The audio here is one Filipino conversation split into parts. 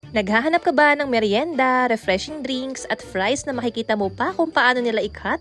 Naghahanap ka ba ng merienda, refreshing drinks at fries na makikita mo pa kung paano nila i-cut?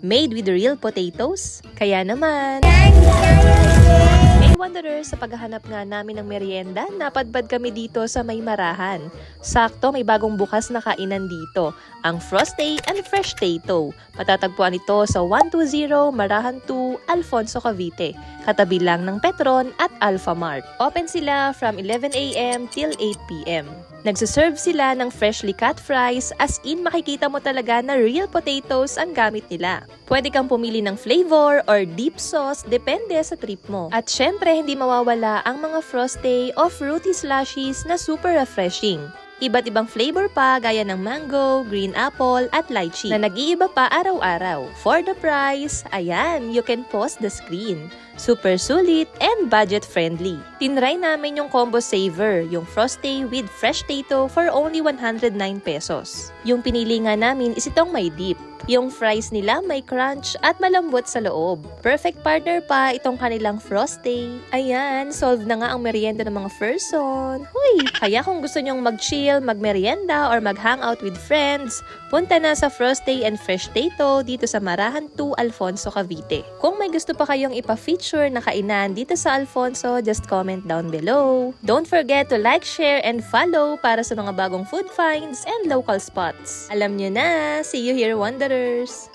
Made with real potatoes? Kaya naman! Hey Wanderers, sa paghahanap nga namin ng merienda, napadpad kami dito sa May Marahan. Sakto, may bagong bukas na kainan dito, ang Frosty and Fresh Tato. Matatagpuan ito sa 120 Marahan 2, Alfonso, Cavite. Katabi lang ng Petron at Alpha Mart. Open sila from 11 a.m. till 8 p.m. Nagsaserve sila ng freshly cut fries, as in makikita mo talaga na real potatoes ang gamit nila. Pwede kang pumili ng flavor or deep sauce, depende sa trip mo. At syempre, hindi mawawala ang mga frosty o fruity slushies na super refreshing. Iba't ibang flavor pa gaya ng mango, green apple at lychee na nag-iiba pa araw-araw. For the price, ayan, you can pause the screen. Super sulit and budget-friendly. Tinry namin yung combo saver, yung Frosty with Fresh Tato for only 109 pesos. Yung pinili nga namin is itong may dip. Yung fries nila may crunch at malambot sa loob. Perfect partner pa itong kanilang Frosty. Ayan, solve na nga ang merienda ng mga person. Huy! Kaya kung gusto nyong mag-chill, mag-merienda, or mag-hangout with friends, punta na sa Frosty and Fresh Tato dito sa Marahan 2, Alfonso, Cavite. Kung may gusto pa kayong ipa-feature na kainan dito sa Alfonso, just comment down below. Don't forget to like, share, and follow para sa mga bagong food finds and local spots. Alam nyo na! See you here, Wanderers!